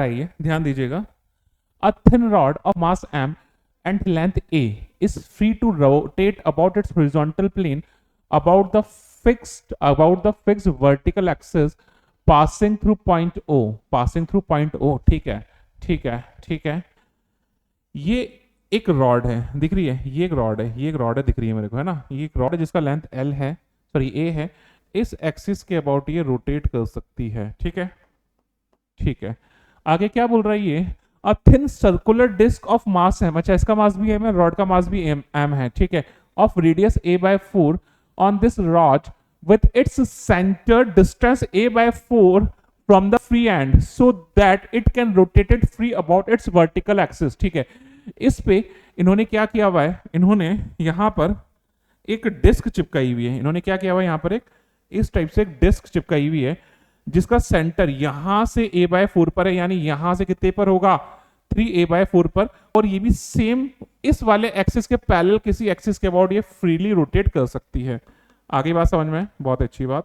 है, ध्यान दीजिएगा। A thin rod of mass m and length a is free to rotate about its horizontal plane about the fixed vertical axis passing through point O, ठीक है, ठीक है, ठीक है। ये एक रॉड है, दिख रही है, ये एक रॉड है, ये एक रॉड है, दिख रही है मेरे को, है ना। ये एक रॉड है जिसका लेंथ L है, सॉरी A है। इस एक्सिस के अबाउट ये रोटेट कर सकती है, ठीक है, ठीक है। आगे क्या बोल रहा है ये, a thin circular disc of mass है, अच्छा इसका मास भी है, रॉड का मास भी m है, ठीक है, of radius a/4 on this rod with its center distance a/4 from the free end so that it can rotate it free about its vertical axis, ठीक है। इस पे इन्होंने क्या किया हुआ है, इन्होंने यहां पर एक डिस्क चिपकाई हुई है, इन्होंने क्या किया हुआ है यहां पर, एक इस टाइप से एक डिस्क चिपकाई हुई है जिसका सेंटर यहां से a/4 पर है, यानी यहां से कितने पर होगा, 3a/4 पर, और ये भी सेम इस वाले एक्सिस के पैरेलल किसी एक्सिस के अबाउट ये फ्रीली रोटेट कर सकती है। आगे बात समझ में, बहुत अच्छी बात,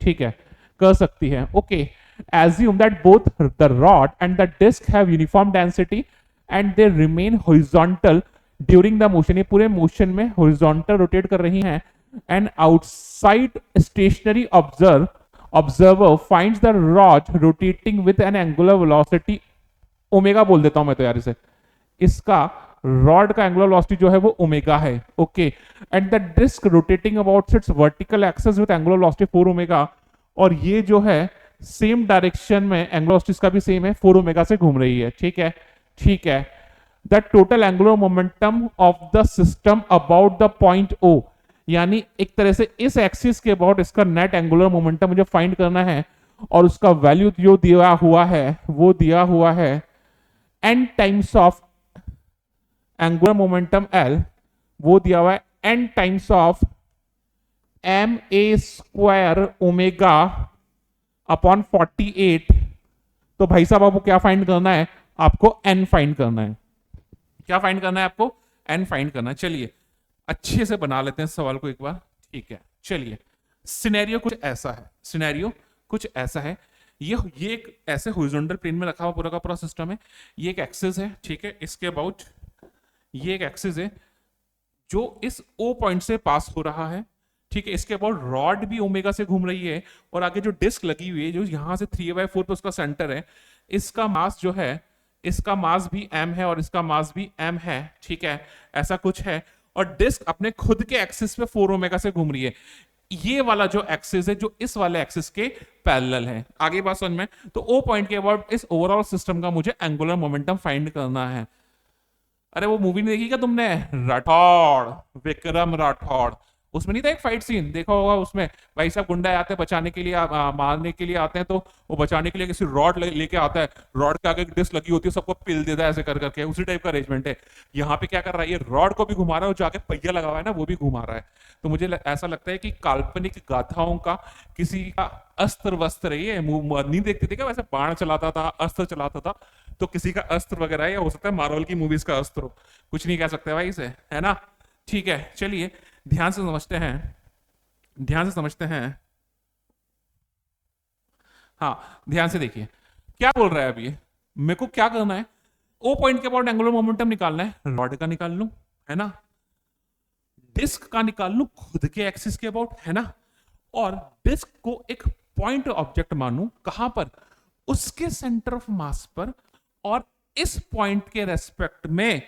ठीक है, कर सकती है। Okay, assume that both the rod and the disc have uniform density and they remain horizontal during the motion, ये पूरे मोशन में horizontal रोटेट कर रही हैं। and outside stationary observer finds the rod rotating with an angular velocity omega बोल देता हूं मैं तो यार इसे, इसका रॉड का एंगुलर वेलोसिटी जो है वो ओमेगा है। Okay, and the disc rotating about its vertical axis with angular velocity 4 omega, और ये जो है सेम डायरेक्शन में एंगुलर वेलोसिटी इसका भी सेम है, 4 ओमेगा से घूम रही है, ठीक है, ठीक है। The total angular momentum of the system about the point O, यानी एक तरह से इस एक्सिस के अबाउट इसका नेट एंगुलर मोमेंटम मुझे फाइंड करना है, और उसका वैल्यू जो दिया हुआ है वो दिया हुआ है n times of angular momentum L, वो दिया हुआ है n times of ma² omega upon 48। तो भाई साहब आपको क्या फाइंड करना है, आपको n फाइंड करना है, क्या फाइंड करना है आपको, n फाइंड करना है। चलिए अच्छे से बना लेते हैं सवाल को एक बार, ठीक है। चलिए सिनेरियो कुछ ऐसा है, सिनेरियो कुछ ऐसा है, ये एक ऐसे हॉरिजॉन्टल प्लेन में रखा हुआ पूरा का पूरा सिस्टम है, ये एक एक्सिस है, ठीक है, इसके अबाउट ये एक एक्सिस है जो इस O पॉइंट से पास हो रहा है, ठीक है, इसके अबाउट रॉड भी ओमेगा से घूम रही है, और आगे जो डिस्क लगी हुई है जो यहां से 3a/4 पे उसका सेंटर है, इसका मास जो है, इसका मास भी m है और इसका मास भी m है, ठीक है, ऐसा कुछ है। और डिस्क अपने खुद के एक्सिस पे 4 ओमेगा से घूम रही है, ये वाला जो एक्सिस है जो इस वाले एक्सिस के पैरेलल है। आगे बात समझ में, तो O पॉइंट के अबाउट इस ओवरऑल सिस्टम का मुझे एंगुलर मोमेंटम फाइंड करना है। अरे वो मूवी नहीं देखी क्या तुमने, राठौड़, विक्रम राठौड़, उसमें नहीं था एक फाइट सीन, देखा होगा, उसमें भाई साहब गुंडा आते हैं बचाने के लिए, मारने के लिए आते हैं, तो वो बचाने के लिए किसी रॉड लेके आता है, रॉड के आगे एक डिस्क लगी होती है, सबको पिल देता है ऐसे कर करके, उसी टाइप का अरेंजमेंट है। यहाँ पे क्या कर रहा है, ये रॉड को भी घुमा रहा है, जो आगे पहिया लगा हुआ है ना वो भी घुमा रहा है। तो मुझे ऐसा लगता है कि काल्पनिक गाथाओं का किसी का अस्त्र वस्त्र है, ये नहीं देखते थे क्या, वैसे बाण चलाता था, अस्त्र चलाता था, तो किसी का अस्त्र वगैरह है, या हो सकता है मार्वल की मूवीज का अस्त्र हो, कुछ नहीं कह सकते भाई इसे, है ना। ठीक है, चलिए ध्यान से समझते हैं, ध्यान से समझते हैं, हाँ ध्यान से देखिए क्या बोल रहा है अभी, मेरे को क्या करना है, ओ पॉइंट के अबाउट एंगुलर मोमेंटम निकालना है, रॉड का निकाल लूं, है ना, डिस्क का निकाल लूं खुद के एक्सिस के अबाउट, है ना, और डिस्क को एक पॉइंट ऑब्जेक्ट मानूं, कहां पर, उसके सेंटर ऑफ मास पर, और इस पॉइंट के रेस्पेक्ट में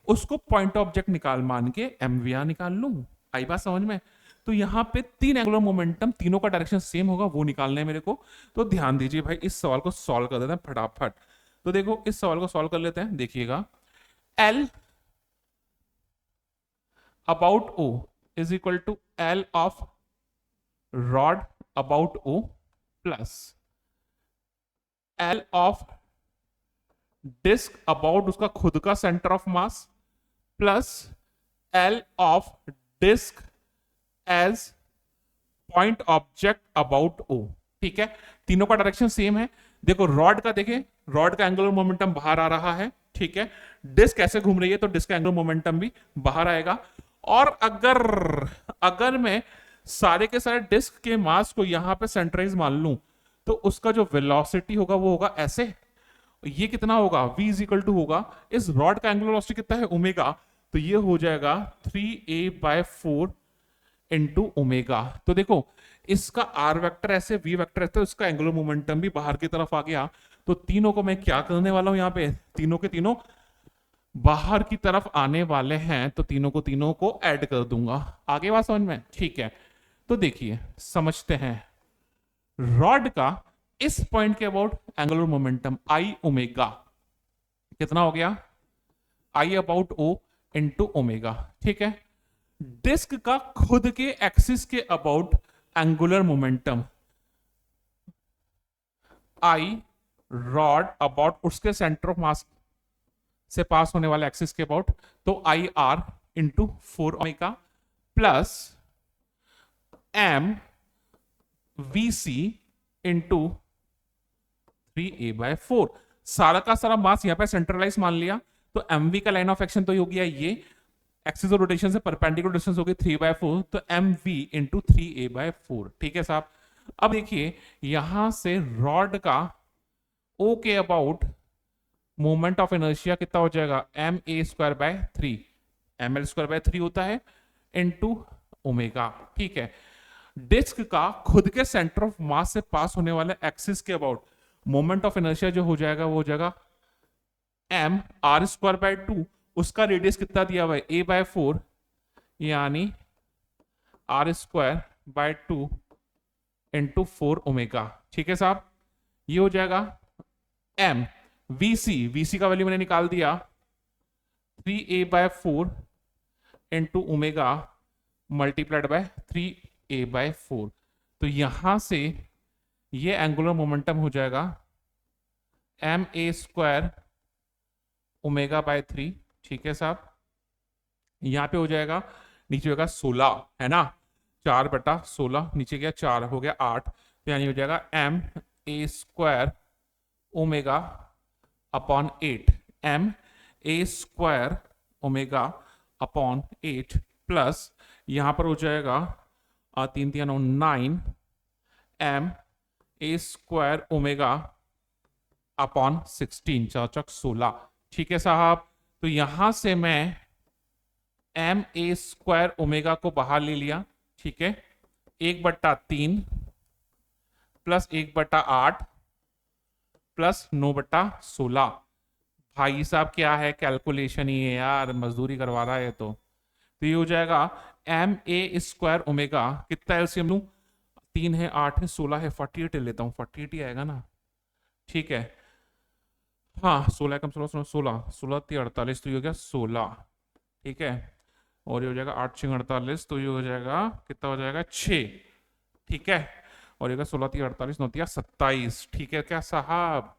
उसको पॉइंट ऑब्जेक्ट निकाल मान के एमवीआर निकाल लूं। आई बात समझ में। तो यहां पे 3 एंगुलर मोमेंटम, तीनों का डायरेक्शन सेम होगा, वो निकालना है मेरे को। तो ध्यान दीजिए भाई, इस सवाल को सॉल्व कर देते हैं फटाफट। तो देखो इस सवाल को सॉल्व कर लेते हैं, देखिएगा, L about O is equal to L of rod about O plus L of disc about उसका खुद का centre of mass plus L of disc as point object about O। ठीक है, तीनों का डायरेक्शन सेम है। देखो रॉड का, देखें रॉड का एंगुलर मोमेंटम बाहर आ रहा है, ठीक है, डिस्क ऐसे घूम रही है तो डिस्क का एंगुलर मोमेंटम भी बाहर आएगा। और अगर मैं सारे के सारे डिस्क के मास को यहां पे सेंट्राइज मान लूं, तो उसका जो वेलोसिटी होगा वो होगा ऐसे, ये कितना होगा, v इज इक्वल टू होगा, इस रॉड का एंगुलर वेलोसिटी कितना है, ओमेगा, तो ये हो जाएगा 3a/4 इंटू ओमेगा। तो देखो इसका r वेक्टर ऐसे, v वेक्टर ऐसे, तो इसका एंगुलर मोमेंटम भी बाहर की तरफ आ गया। तो तीनों को मैं क्या करने वाला हूं, यहाँ पे तीनों के तीनों बाहर की तरफ आने वाले हैं, तो तीनों को ऐड कर दूंगा। आगे बात समझ में, ठीक है। तो देखिए समझते हैं, रॉड का इस पॉइंट के about angular momentum I omega कितना हो गया, I about O into omega, ठीक है। डिस्क का खुद के एक्सिस के about angular momentum I rod about उसके सेंटर ऑफ मास से पास होने वाले एक्सिस के अबाउट, तो I R into 4 omega plus M V C into 3a/4। सारा का सारा मास यहां पे सेंट्रलाइज मान लिया, तो mv का लाइन ऑफ एक्शन तो हो गया ये, एक्सिस ऑफ रोटेशन से परपेंडिकुलर डिस्टेंस हो गई 3/4, तो mv इंटू 3a/4, ठीक है साहब। अब देखिए यहां से रॉड का o के अबाउट मोमेंट ऑफ इनर्शिया कितना हो जाएगा, ma²/3, ml²/3 होता है इंटू ओमेगा, ठीक है। डिस्क का खुद के सेंटर ऑफ मास से पास होने वाले एक्सिस के अबाउट मोमेंट ऑफ इनर्शिया जो हो जाएगा वो हो जाएगा mr²/2, उसका रेडियस कितना दिया हुआ है, a/4, यानी r²/2 इंटू 4 ओमेगा, ठीक है साहब। ये हो जाएगा m vc का वैल्यू मैंने निकाल दिया 3a/4 into omega multiplied by 3a/4। तो यहां से ये एंगुलर मोमेंटम हो जाएगा ma² ओमेगा/3, ठीक है साहब। यहां पे हो जाएगा, नीचे होगा 16, है ना, 4/16, नीचे गया 4, हो गया 8, तो यानी हो जाएगा ma² omega upon 8, ma² omega upon 8 plus यहां पर हो जाएगा 3 3 9 ma² ओमेगा अपॉन 16, 4 16, ठीक है साहब। तो यहां से मैं ma² ओमेगा को बाहर ले लिया, ठीक है, 1/3 प्लस 1/8 प्लस 9/16। भाई साहब क्या है, कैलकुलेशन ही है यार, मजदूरी करवा रहा है तो ये हो जाएगा ma² ओमेगा, कितना एलसीएम लूं, 3 है, 8 है, 16 है, 48 लेता हूँ, 48 ही आएगा ना, ठीक है। हाँ 16 कम 16 16 16 48, तो ये हो गया 16, ठीक है। और ये हो जाएगा 8 6 48, तो ये हो जाएगा कितना हो जाएगा 6, ठीक है। और ये 16 3 48 9 3 27, ठीक है क्या साहब,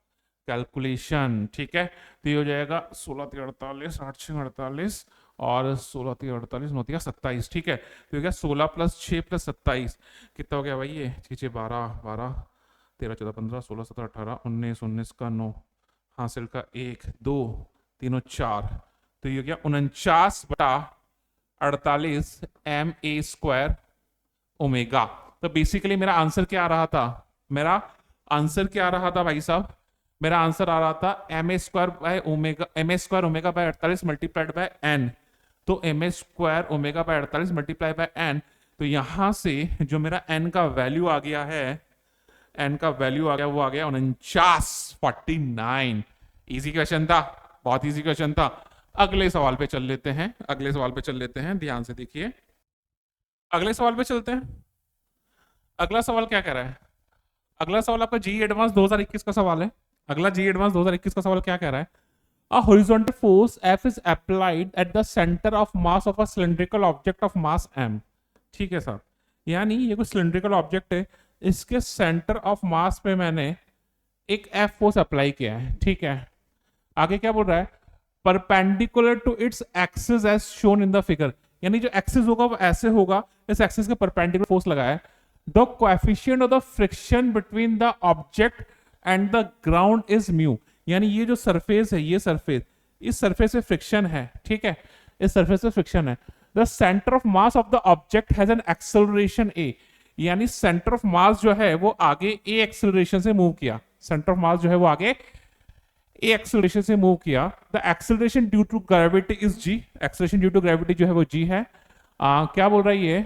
कैलकुलेशन, ठीक है। तो ये हो जाएगा 16 3 48 8 6 48 और 16 3 48 9 3 27, ठीक है। तो ये हो गया 16 + 6 + 27 कितना हो गया भाई, ये 6 6 12 12 13 14 15 16 17 18 19 19 का 9 हासिल का 1 2 3 4, तो ये हो गया 49/48 ma² ओमेगा। तो बेसिकली मेरा आंसर क्या आ रहा था, मेरा आंसर क्या आ रहा था भाई साहब, मेरा आंसर आ रहा था ma² omega / 48 multiplied by n, तो ma² omega / 48 multiply by n। तो यहां से जो मेरा n का वैल्यू आ गया है, n का वैल्यू आ गया, वो आ गया 49 इजी क्वेश्चन था, बहुत इजी क्वेश्चन था। अगले सवाल पे चल लेते हैं, अगले सवाल पे चल लेते हैं, ध्यान से देखिए, अगले सवाल पे चलते हैं। अगला सवाल क्या कह रहा है, अगला सवाल आपका जी एडवांस 2021 का सवाल है। अगला जी एडवांस 2021 का सवाल क्या कह रहा है, A horizontal force F is applied at the center of mass of a cylindrical object of mass m, ठीक है साहब। यानी ये कोई सिलिंड्रिकल ऑब्जेक्ट है, इसके सेंटर ऑफ मास पे मैंने एक F फोर्स अप्लाई किया है, ठीक है। आगे क्या बोल रहा है, perpendicular to its axis as shown in the figure, यानी जो एक्सिस होगा वो ऐसे होगा, इस एक्सिस के परपेंडिकुलर फोर्स लगाया है। The coefficient of the friction between the object and the ground is mu, यानी ये जो सरफेस है, ये सरफेस, इस सरफेस पे फ्रिक्शन है, ठीक है, इस सरफेस पे फ्रिक्शन है। The centre of mass of the object has an acceleration a, यानी सेंटर ऑफ मास जो है वो आगे ए एक्सेलरेशन से मूव किया, सेंटर ऑफ मास जो है वो आगे ए एक्सेलरेशन से मूव किया, the acceleration due to gravity is g, acceleration due to gravity जो है वो जी है। क्या बोल रहा है ये,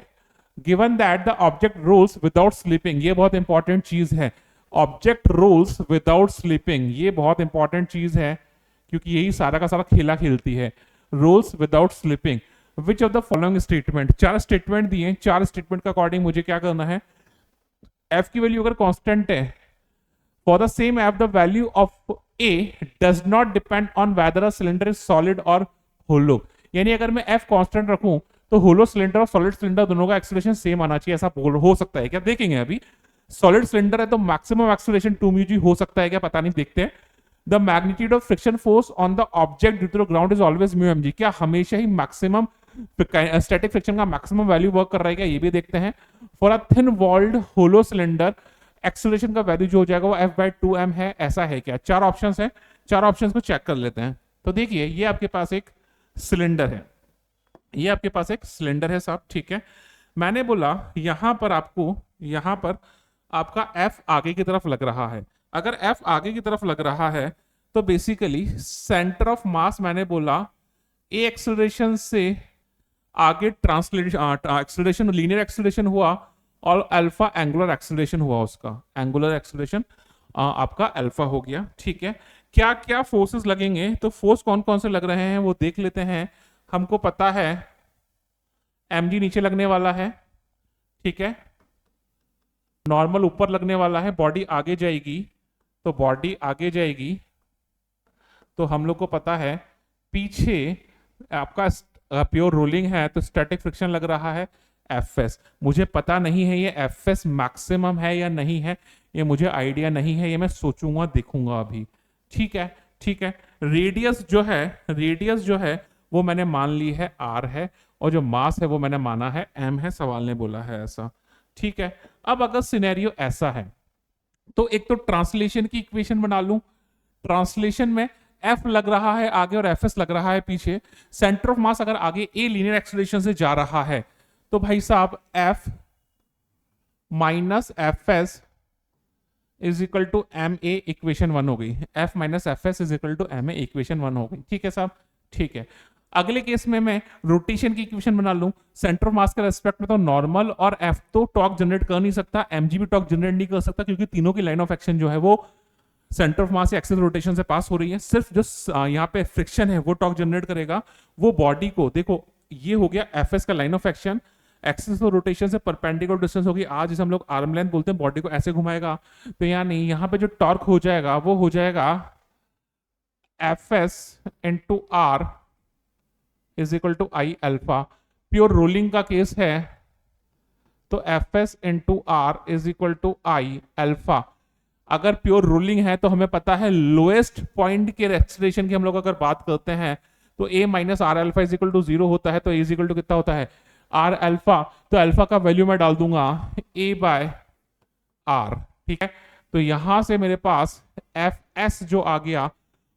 given that the object rolls without slipping, ये बहुत इंपॉर्टेंट चीज है, ऑब्जेक्ट रोल्स विदाउट स्लिपिंग, ये बहुत इंपॉर्टेंट चीज है क्योंकि यही सारा का सारा खेला खेलती है, rolls without slipping. Which of the following statement, चार स्टेटमेंट दिए, चार स्टेटमेंट का अकॉर्डिंग मुझे क्या करना है, एफ की वैल्यू अगर कांस्टेंट है, for the same F the value of A does not depend on whether a cylinder is solid और होलो, यानी अगर मैं एफ कांस्टेंट रखूं तो होलो सिलेंडर और सॉलिड सिलेंडर दोनों का एक्सेलरेशन सेम आना चाहिए, ऐसा हो सकता है क्या, देखेंगे अभी। सॉलिड सिलेंडर है तो मैक्सिमम एक्सेलरेशन 2μg हो सकता है क्या, पता नहीं, देखते हैं। The magnitude of friction force on the object due to the ground is always μmg, क्या हमेशा ही मैक्सिमम स्टैटिक फ्रिक्शन का मैक्सिमम वैल्यू वर्क कर रहा है क्या, ये भी देखते हैं। For a thin walled hollow cylinder acceleration का वैल्यू जो हो जाएगा वो f/2m है, ऐसा है क्या, चार ऑप्शंस है, चार ऑप्शंस को चेक कर लेते हैं। तो देखिए ये आपके पास एक सिलेंडर है, ये आपके पास एक सिलेंडर है साहब, ठीक है। मैंने बोला यहां पर आपको, यहां पर आपका f आगे की तरफ लग रहा है, अगर f आगे की तरफ लग रहा है तो बेसिकली सेंटर ऑफ मास, मैंने बोला ए एक्सेलरेशन से आगे ट्रांसलेशन एक्सेलरेशन लीनियर एक्सेलरेशन हुआ और अल्फा एंगुलर एक्सेलरेशन हुआ, उसका एंगुलर एक्सेलरेशन आपका अल्फा हो गया, ठीक है। क्या क्या फोर्सेस लगेंगे, तो फोर्स कौन कौन से लग रहे हैं वो देख लेते हैं। हमको पता है mg नीचे लगने वाला है, ठीक है, नॉर्मल ऊपर लगने वाला है, बॉडी आगे जाएगी, तो बॉडी आगे जाएगी तो हम लोग को पता है पीछे आपका प्योर रोलिंग है तो स्टैटिक फ्रिक्शन लग रहा है Fs, मुझे पता नहीं है ये Fs मैक्सिमम है या नहीं है, ये मुझे आइडिया नहीं है, ये मैं सोचूंगा देखूंगा अभी, ठीक है, ठीक है। रेडियस जो है, रेडियस जो है वो मैंने मान ली है r है, और जो मास है वो मैंने माना है m है, सवाल ने बोला है ऐसा, ठीक है। अब अगर सिनेरियो ऐसा है तो एक तो ट्रांसलेशन की इक्वेशन बना लूं, ट्रांसलेशन में F लग रहा है आगे और Fs लग रहा है पीछे, सेंटर ऑफ मास अगर आगे A लीनियर एक्सेलरेशन से जा रहा है तो भाई साहब F minus Fs is equal to M A, equation 1 हो गई, F minus Fs is equal to M A, equation 1 हो गई, ठीक है साहब, ठीक है। अगले केस में मैं रोटेशन की इक्वेशन बना लूं, सेंटर ऑफ मास के रेस्पेक्ट में तो नॉर्मल और F तो टॉर्क जनरेट कर नहीं सकता, mg भी टॉर्क जनरेट नहीं कर सकता क्योंकि तीनों की लाइन ऑफ एक्शन जो है वो centre of mass axis rotation से पास हो रही है, सिर्फ जो यहाँ पे फ्रिक्शन है वो टॉर्क जनरेट करेगा, वो बॉडी को, देखो ये हो गया Fs का line of action, axis of rotation से परपेंडिकुलर डिस्टेंस होगी आज, जिसे हम लोग आर्म लेंथ बोलते हैं, बॉडी को ऐसे घुमाएगा, तो यहाँ नहीं, यहाँ पे जो टॉर्क हो जाएगा वो हो जाएगा Fs into R is equal to I alpha. Pure rolling का केस है तो Fs into R is equal to I alpha. अगर प्योर रोलिंग है तो हमें पता है लोएस्ट पॉइंट के एक्सेलरेशन की हम लोग अगर बात करते हैं तो a minus R alpha is equal to 0 होता है, तो a इज इक्वल टू कितना होता है आर अल्फा, तो अल्फा का वैल्यू मैं डाल दूंगा a बाय आर, ठीक है। तो यहां से मेरे पास Fs जो आ गया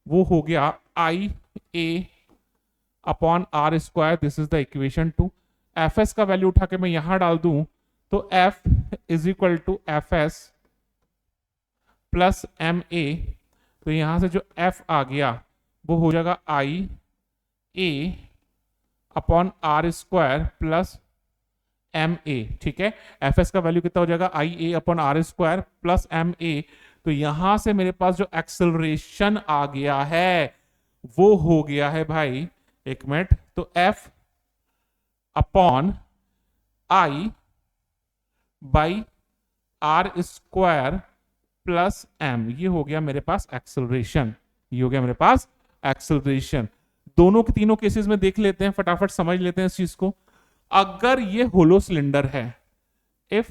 वो हो गया I a upon r square, this is the equation 2। Fs का वैल्यू उठा के मैं यहां डाल दूं तो F is equal to Fs plus m a, तो यहां से जो F आ गया वो हो जाएगा I a upon r square plus m a, ठीक है। Fs का वैल्यू कितना हो जाएगा I a upon r square plus m a, तो यहां से मेरे पास जो एक्सेलरेशन आ गया है वो हो गया है भाई, एक मिनट, तो F upon I by R square plus M, ये हो गया मेरे पास एक्सेलरेशन, ये हो गया मेरे पास एक्सेलरेशन। दोनों के तीनों केसेस में देख लेते हैं, फटाफट समझ लेते हैं इस चीज को। अगर ये होलो सिलेंडर है, इफ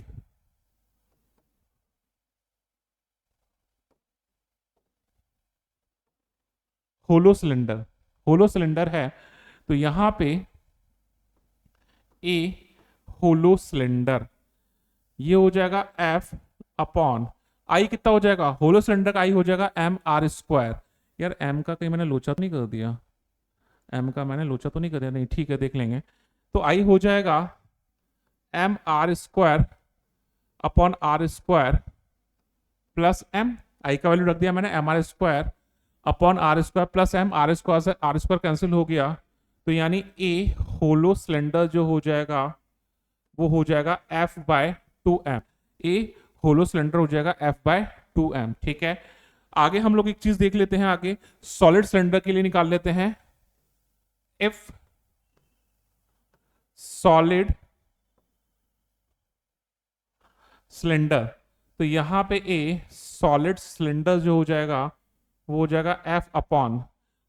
होलो सिलेंडर है तो यहां पे ए होलो सिलेंडर ये हो जाएगा F अपॉन आई, कितना हो जाएगा होलो सिलेंडर का आई हो जाएगा एम आर स्क्वायर, यार एम का कहीं मैंने लोचा तो नहीं कर दिया, एम का मैंने लोचा तो नहीं कर दिया, नहीं ठीक है देख लेंगे, तो आई हो जाएगा M R square upon r square plus m, I का वैल्यू रख दिया मैंने m are square upon r square plus M, are square से आर स्क्वायर कैंसिल हो गया, तो यानी ए होलो सिलेंडर जो हो जाएगा वो हो जाएगा F by 2m। A hollow cylinder हो जाएगा एफ बाय 2m। ठीक है, आगे हम लोग एक चीज देख लेते हैं, आगे सॉलिड सिलेंडर के लिए निकाल लेते हैं। इफ सॉलिड सिलेंडर, तो यहां पे ए सॉलिड सिलेंडर जो हो जाएगा वो हो जाएगा एफ अपॉन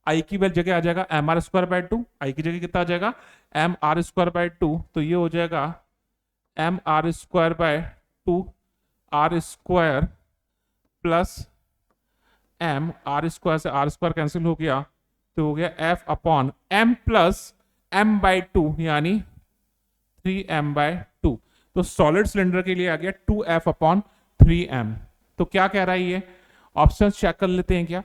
आई की जगह आ जाएगा एम आर स्क्वायर बाय 2, आई की जगह कितना आ जाएगा एम आर स्क्वायर बाय 2, तो ये हो जाएगा M R square by 2 R square plus M, are square से आर स्क्वायर कैंसिल हो गया, तो हो गया F upon M plus M by 2 यानी 3m बाय 2। तो सॉलिड सिलेंडर के लिए आ गया 2f अपॉन 3m। तो क्या कह रहा है ये, ऑप्शन चेक कर लेते हैं क्या।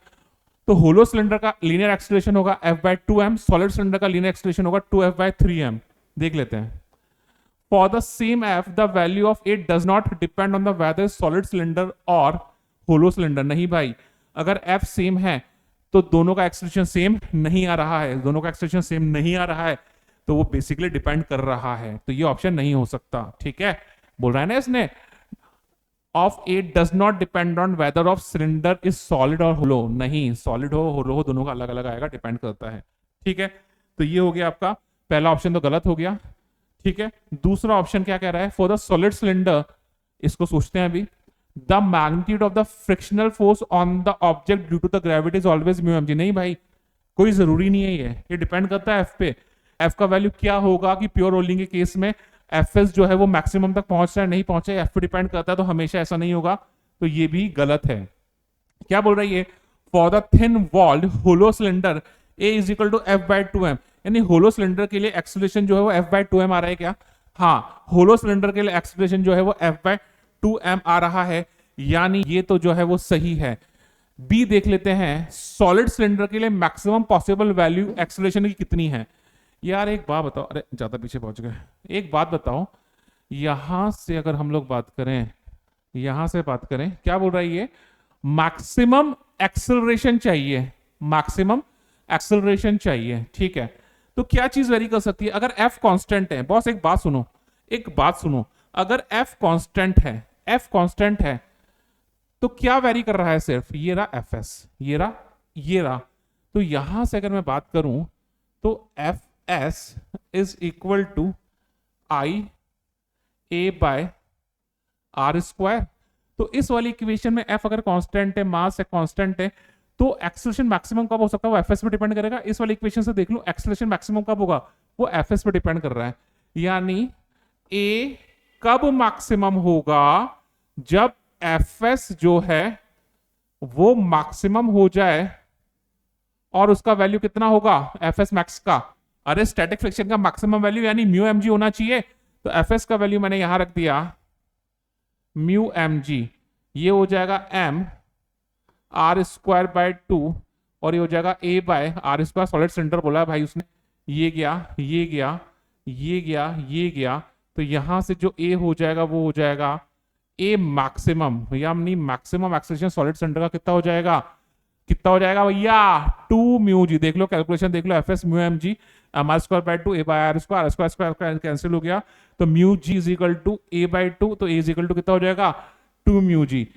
तो होलो सिलेंडर का लीनियर एक्सीलरेशन होगा f by 2m, solid cylinder का लीनियर एक्सीलरेशन होगा 2f बाय 3m। देख लेते हैं। For the same f the value of it does not depend on the whether solid cylinder और होलो सिलेंडर। नहीं भाई, अगर f सेम है तो दोनों का एक्सीलरेशन सेम नहीं आ रहा है, दोनों का एक्सीलरेशन सेम नहीं आ रहा है, तो वो बेसिकली डिपेंड कर रहा है, तो ये ऑप्शन नहीं हो सकता। ठीक है, बोल रहा है ना इसने of it does not depend on whether of cylinder is solid और होलो। नहीं, सॉलिड हो होलो हो दोनों का अलग अलग आएगा, डिपेंड करता है। ठीक है, तो ये हो गया आपका पहला ऑप्शन, तो गलत हो गया। ठीक है, दूसरा ऑप्शन क्या कह रहा है, फॉर द सॉलिड सिलेंडर, इसको सोचते हैं अभी। The magnitude of the frictional force on the object due to the gravity is always mu M G. नहीं भाई, कोई जरूरी नहीं है, ये डिपेंड करता है एफ पे। एफ का वैल्यू क्या होगा कि प्योर रोलिंग के केस में एफ एस जो है वो मैक्सिमम तक पहुंच रहा है नहीं पहुंचा है, एफ पे डिपेंड करता है, तो हमेशा ऐसा नहीं होगा, तो ये भी गलत है। क्या बोल रही है, for the thin walled hollow cylinder A is equal to F by 2m, यानी होलो सिलेंडर के लिए एक्सीलरेशन जो है वो एफ बाय 2m आ रहा है क्या। हाँ, होलो सिलेंडर के लिए एक्सीलरेशन जो है वो एफ बाय 2m आ रहा है, यानी ये तो जो है वो सही है। बी देख लेते हैं, सॉलिड सिलेंडर के लिए मैक्सिमम पॉसिबल वैल्यू एक्सीलरेशन की कितनी है। यार एक बात बताओ, अरे ज्यादा पीछे पहुंच गए, एक बात बताओ, यहां से अगर हम लोग बात करें, यहां से बात करें, क्या बोल रहा है ये, मैक्सिमम एक्सेलरेशन चाहिए, मैक्सिमम एक्सेलरेशन चाहिए। ठीक है, तो क्या चीज वेरी कर सकती है, अगर एफ कांस्टेंट है, बॉस एक बात सुनो, एक बात सुनो, अगर एफ कांस्टेंट है, एफ कांस्टेंट है, तो क्या वेरी कर रहा है, सिर्फ ये रहा एफ एस, ये रहा, ये रहा। तो यहां से अगर मैं बात करूं तो F S is equal to I A by are square. तो इस वाली इक्वेशन में एफ अगर कांस्टेंट है, मास है कांस्टेंट है, तो एक्सेलरेशन मैक्सिमम कब हो सकता है वो एफएस पे डिपेंड करेगा। इस वाली इक्वेशन से देख लो एक्सेलरेशन मैक्सिमम कब होगा, वो एफएस पे डिपेंड कर रहा है। यानी ए कब मैक्सिमम होगा, जब एफएस जो है वो मैक्सिमम हो जाए, और उसका वैल्यू कितना होगा एफएस मैक्स का, अरे स्टैटिक फ्रिक्शन का मैक्सिमम वैल्यू यानी म्यू एम जी होना चाहिए, तो एफएस का वैल्यू मैंने यहां रख दिया म्यू एम जी, ये हो जाएगा एम आर स्क्वायर बाय 2, और ये हो जाएगा a by are square, solid cylinder बोला है भाई उसने, ये गया, ये गया, ये गया, ये गया, तो यहां से जो ए हो जाएगा वो हो जाएगा ए मैक्सिमम, यानी मैक्सिमम एक्सेलरेशन सॉलिड सिलेंडर का कितना हो जाएगा, कितना हो जाएगा भैया 2 म्यू जी। देख लो कैलकुलेशन देख लो, F s mu M g m are square by 2 a by are square, r square square cancel हो गया, तो mu g is equal to a by 2, तो ए इज इक्वल टू कितना हो जाएगा 2 म्यू जी।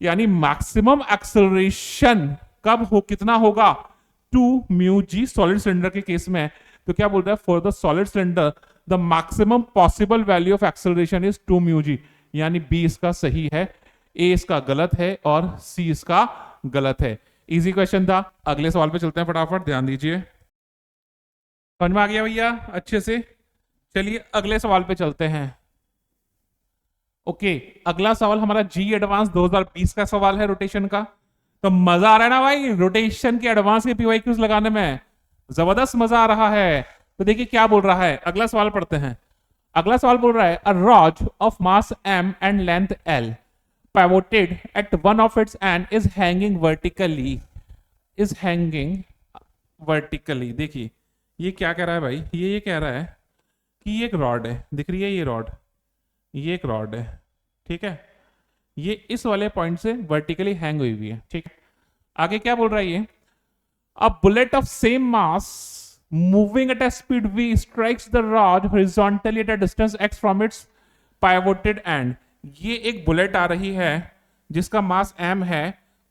यानी मैक्सिमम एक्सेलरेशन कब हो, कितना होगा 2 म्यू जी सॉलिड सिलेंडर के केस में। तो क्या बोल रहा है, for the solid cylinder the maximum possible value of acceleration is 2 mu g, यानी बी इसका सही है, ए इसका गलत है, और सी इसका गलत है। इजी क्वेश्चन था। अगले सवाल पे चलते हैं फटाफट, ध्यान दीजिए। समझ में आ गया भैया अच्छे से। चलिए अगले सवाल पे चलते हैं। ओके, अगला सवाल हमारा जी एडवांस 2020 का सवाल है रोटेशन का। तो मजा आ रहा है ना भाई, रोटेशन के एडवांस के पीवाई क्यूज लगाने में जबरदस्त मजा आ रहा है। तो देखिए क्या बोल रहा है, अगला सवाल पढ़ते हैं। अगला सवाल बोल रहा है, a rod of mass m and length l pivoted at one of its end is hanging vertically, is hanging vertically। देखिए ये क्या कह रहा है भाई, ये कह रहा है कि ये एक रॉड है, दिख रही है ये रॉड, ये एक रॉड है, ठीक है, ये इस वाले पॉइंट से वर्टिकली हैंग हुई हुई है। ठीक है, आगे क्या बोल रहा है ये, A bullet of same mass moving at a speed v strikes the rod horizontally at a distance x from its pivoted end. ये एक बुलेट आ रही है जिसका मास m है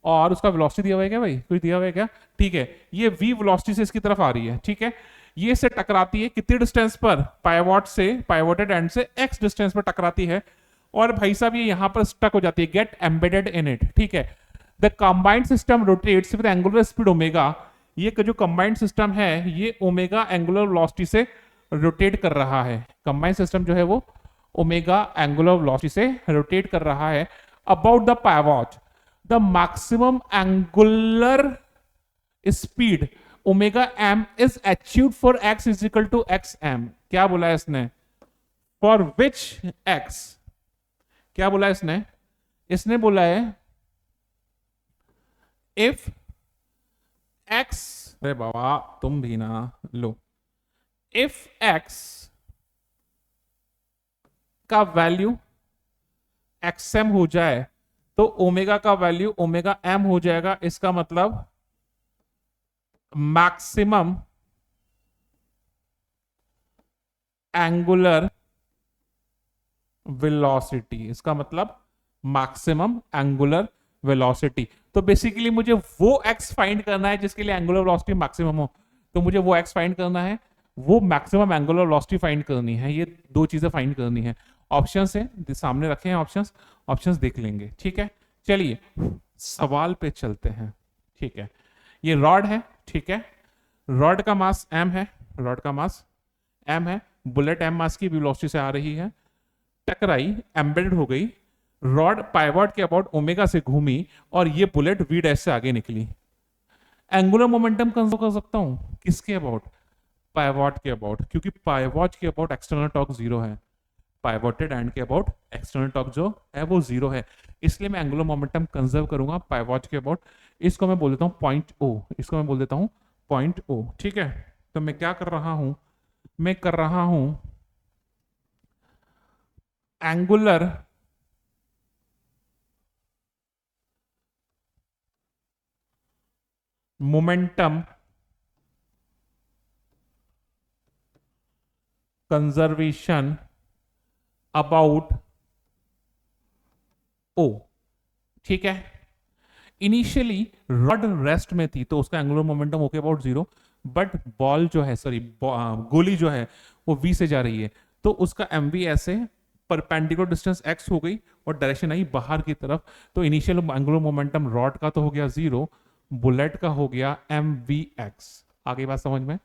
और उसका वेलोसिटी दिया हुआ है क्या भाई, कुछ दिया हुआ है क्या? ठीक है, ये v वेलोसिटी से इसकी तरफ आ रही है, ठीक है। ये इससे टकराती है कितनी डिस्टेंस पर? पाइवोट से, पाइवोटेड एंड से x डिस्टेंस पर टकराती है और भाई साहब ये यहां पर स्टक हो जाती है, गेट एम्बेडेड इन इट, ठीक है। The combined system rotates with angular speed omega. ये जो कंबाइंड सिस्टम है ये ओमेगा एंगुलर वेलोसिटी से रोटेट कर रहा है। कंबाइंड सिस्टम जो है वो ओमेगा एंगुलर वेलोसिटी से रोटेट कर रहा है about the pivot. The maximum angular speed omega M is achieved for X is equal to X M. क्या बोला है इसने? For which X? क्या बोला है इसने? इसने बोला है इफ एक्स, अरे बाबा तुम भी ना लो, इफ एक्स का वैल्यू एक्स एम हो जाए तो ओमेगा का वैल्यू ओमेगा एम हो जाएगा। इसका मतलब मैक्सिमम एंगुलर वेलोसिटी, इसका मतलब मैक्सिमम एंगुलर वेलोसिटी। तो बेसिकली मुझे वो एक्स फाइंड करना है जिसके लिए एंगुलर वेलोसिटी मैक्सिमम हो, तो मुझे वो एक्स फाइंड करना है, वो मैक्सिमम एंगुलर वेलोसिटी फाइंड करनी है। ये दो चीजें फाइंड करनी है। ऑप्शंस है सामने रखे हैं, ऑप्शंस देख लेंगे, ठीक है। चलिए सवाल पे चलते हैं, ठीक है। ये रॉड है, ठीक है, रॉड का मास m है, रॉड का मास m है, बुलेट m मास की वेलोसिटी से आ रही है, टकराई, एम्बेडेड हो गई, रॉड पाइवोट के अबाउट ओमेगा से घूमी और ये बुलेट v डैश से आगे निकली। एंगुलर मोमेंटम कंजर्व कर सकता हूं किसके अबाउट? पाइवोट के अबाउट, क्योंकि पाइवोट के अबाउट एक्सटर्नल टॉर्क 0 है, पाइवोटेड एंड के अबाउट एक्सटर्नल टॉर्क जो है वो 0 है, इसलिए मैं एंगुलर मोमेंटम कंजर्व करूंगा पाइवोट के अबाउट। इसको मैं बोल देता हूं पॉइंट ओ, इसको मैं बोल देता हूं पॉइंट ओ, ठीक है। तो मैं क्या कर रहा हूं? मैं कर रहा हूं एंगुलर मोमेंटम कंजर्वेशन अबाउट ओ, ठीक है। इनिशियली रॉड रेस्ट में थी तो उसका angular momentum okay about 0, but ball जो है, सॉरी गोली जो है वो v से जा रही है तो उसका mv ऐसे परपेंडिकुलर डिस्टेंस x हो गई और डायरेक्शन आई बाहर की तरफ। तो इनिशियल एंगुलर मोमेंटम रॉड का तो हो गया 0, बुलेट का हो गया mvx। आगे बात समझ में?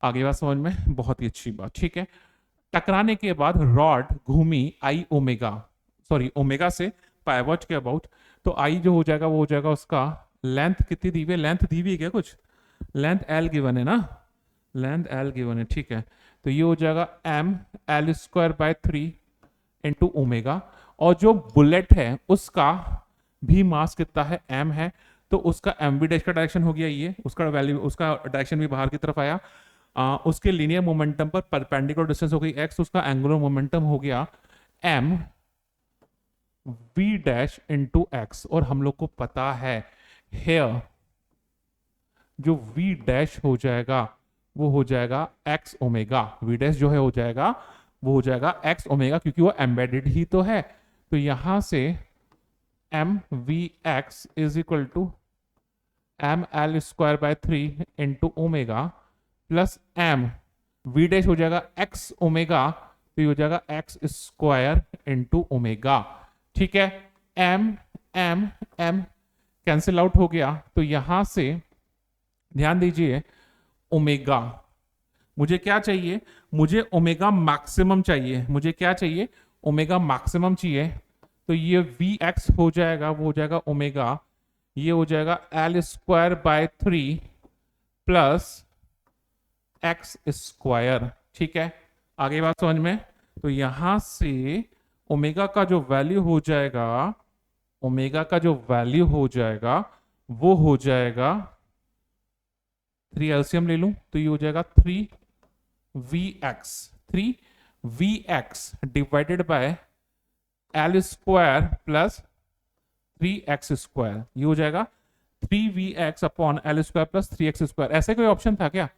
आगे बात समझ में? बहुत ही अच्छी बात, ठीक है। टकराने के बाद रॉड घूमी आई ओमेगा, सॉरी ओमेगा से पाइवोट के अबाउट, तो आई जो हो जाएगा वो हो जाएगा उसका लेंथ कितनी दी हुई है? लेंथ दी हुई है क्या कुछ? लेंथ एल गिवन है ना, लेंथ एल गिवन है, ठीक है। तो ये हो जाएगा M L square by 3 into omega, और जो बुलेट है उसका भी मास कितना है? एम है, तो उसका एम वी डैश का डायरेक्शन हो गया ये, उसका वैल्यू, उसका डायरेक्शन भी बाहर की तरफ आया। उसके लीनियर मोमेंटम पर परपेंडिकुलर डिस्टेंस हो गई एक्स, उसका एंगुलर मोमेंटम हो गया M V dash into X. और हम लोग को पता है हेयर जो v डैश हो जाएगा वो हो जाएगा x ओमेगा, v डैश जो है हो जाएगा वो हो जाएगा x ओमेगा, क्योंकि वो एम्बेडेड ही तो है। तो यहां से M V X is equal to M L square by 3 into omega plus M V dash हो जाएगा x ओमेगा, तो ये हो जाएगा x स्क्वायर इंटू ओमेगा, ठीक है। M M M cancel out हो गया, तो यहां से ध्यान दीजिए ओमेगा, मुझे क्या चाहिए? मुझे ओमेगा मैक्सिमम चाहिए। मुझे क्या चाहिए? ओमेगा मैक्सिमम चाहिए। तो ये वी एक्स हो जाएगा वो हो जाएगा ओमेगा, ये हो जाएगा L square by 3 plus x square, ठीक है। आगे बात समझ में? तो यहां से ओमेगा का जो वैल्यू हो जाएगा, ओमेगा का जो वैल्यू हो जाएगा वो हो जाएगा 3 एलसीएम ले लूं तो ये हो जाएगा 3 V X divided by L square plus 3x square, ये हो जाएगा 3vx upon L square plus 3x square, ऐसे कोई ऑप्शन था क्या?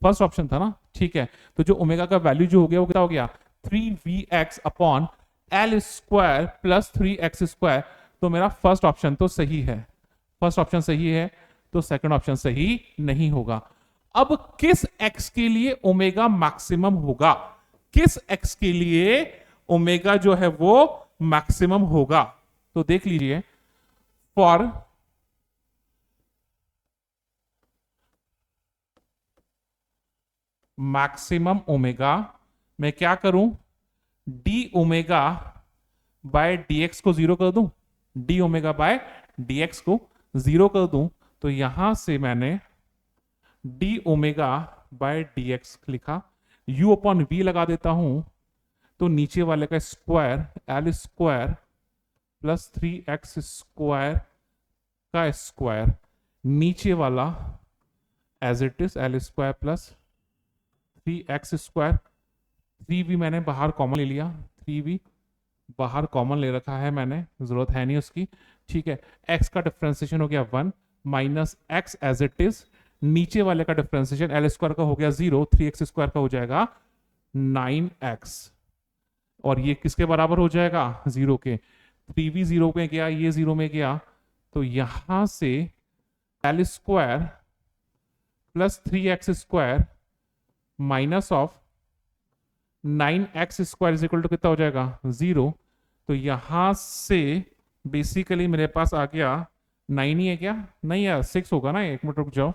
फर्स्ट ऑप्शन था ना, ठीक है। तो जो ओमेगा का वैल्यू जो हो गया वो कितना हो गया? 3vx upon L square plus 3x square. तो मेरा फर्स्ट ऑप्शन तो सही है, फर्स्ट ऑप्शन सही है, तो सेकंड ऑप्शन सही नहीं होगा। अब किस x के लिए ओमेगा मैक्सिमम होगा? किस x के लिए ओमेगा जो है वो मैक्सिमम होगा? तो देख लीजिए, फॉर मैक्सिमम ओमेगा मैं क्या करूं? डी ओमेगा बाय dx को जीरो कर दूं, डी ओमेगा बाय dx को जीरो कर दूं। तो यहां से मैंने डी ओमेगा बाय dx लिखा, u अपॉन v लगा देता हूं, तो नीचे वाले का square L square plus 3x square का स्क्वायर, नीचे वाला as it is L square plus 3x square. 3v मैंने बाहर कॉमन ले लिया, 3v बाहर कॉमन ले रखा है मैंने, जरूरत है नहीं उसकी, ठीक है। x का डिफरेंशिएशन हो गया 1 minus x as it is, नीचे वाले का डिफरेंशिएशन एल स्क्वायर का हो गया 0, 3x स्क्वायर का हो जाएगा 9x, और ये किसके बराबर हो जाएगा? 0 के। 3v 0 में गया, ये 0 में गया, तो यहां से L square plus 3x square minus of 9x square is equal to कितना हो जाएगा? 0। तो यहां से बेसिकली मेरे पास आ गया 9 ही है क्या? नहीं यार 6 होगा ना, एक मिनट रुक जाओ,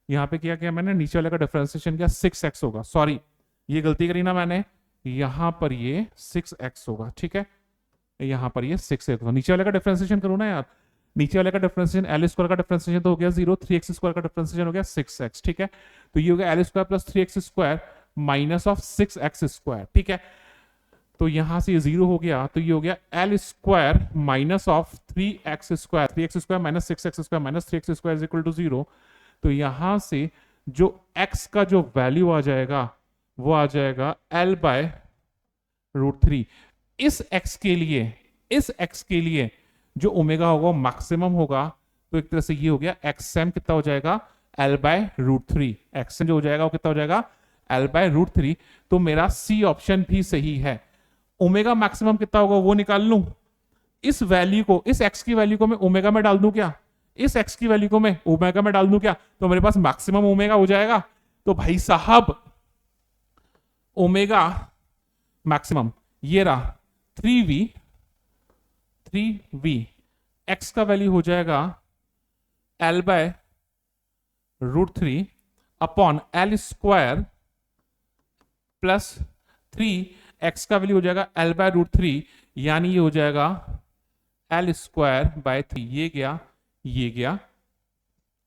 यहाँ पे क्या किया मैंने, नीचे वाले का डिफरेंशिएशन किया 6x होगा, सॉरी ये गलती करी ना मैंने, यहां पर ये 6x होगा, ठीक है, यहां पर ये 6x होगा। नीचे वाले का डिफरेंशिएशन करो ना यार, नीचे वाले का डिफरेंशिएशन एल स्क्वायर का डिफरेंशिएशन तो हो गया 0, 3x स्क्वायर का डिफरेंशिएशन हो गया 6x, ठीक है। तो ये हो गया L square plus 3x square minus of 6x square, ठीक है। तो यहां से ये 0 हो गया, तो ये हो गया L square minus of 3x square, 3x square minus 6x square minus 3x square is equal to 0। तो यहां से जो x का जो वैल्यू आ जाएगा वो आ जाएगा l बाय √3। इस x के लिए, इस x के लिए जो ओमेगा होगा वो मैक्सिमम होगा, तो एक तरह से ये हो गया xm कितना हो जाएगा? l by √3। xm जो हो जाएगा वो कितना हो जाएगा? l by √3। तो मेरा सी ऑप्शन भी सही है। ओमेगा मैक्सिमम कितना होगा वो निकाल लूं, इस वैल्यू को, इस x की वैल्यू को मैं ओमेगा में डाल दूं क्या? इस x की वैल्यू को मैं ओमेगा में डाल दूं क्या? तो मेरे पास मैक्सिमम ओमेगा हो जाएगा। तो भाई साहब ओमेगा मैक्सिमम ये रहा 3v, x का वैल्यू हो जाएगा l by √3 upon L square plus 3x का वैल्यू हो जाएगा l बाय √3, यानी ये हो जाएगा एल स्क्वायर बाय 3। ये गया, ये गया,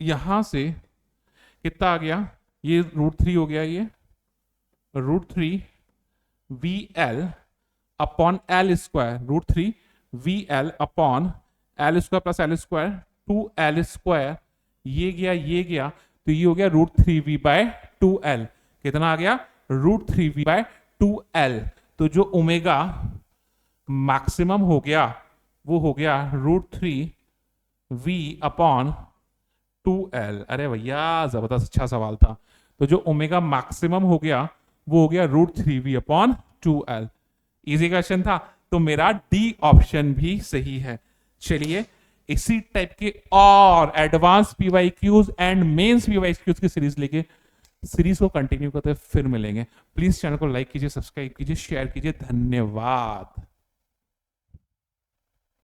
यहां से कितना आ गया? ये √3 हो गया, ये √3 VL upon L square, √3 VL upon L square plus L square 2l square, ये गया, ये गया, तो ये हो गया √3v बाय 2l। कितना आ गया? √3v bye 2l। तो जो ओमेगा मैक्सिमम हो गया वो हो गया √3v अपॉन 2l। अरे भैया जबरदस्त, अच्छा सवाल था। तो जो ओमेगा मैक्सिमम हो गया वो हो गया √3v upon 2l। Easy question था, तो मेरा डी ऑप्शन भी सही है। चलिए इसी टाइप के और advance PYQs and mains PYQs की सीरीज लेके सीरीज को कंटिन्यू करते फिर मिलेंगे। प्लीज चैनल को लाइक कीजिए, सब्सक्राइब कीजिए, शेयर कीजिए। धन्यवाद।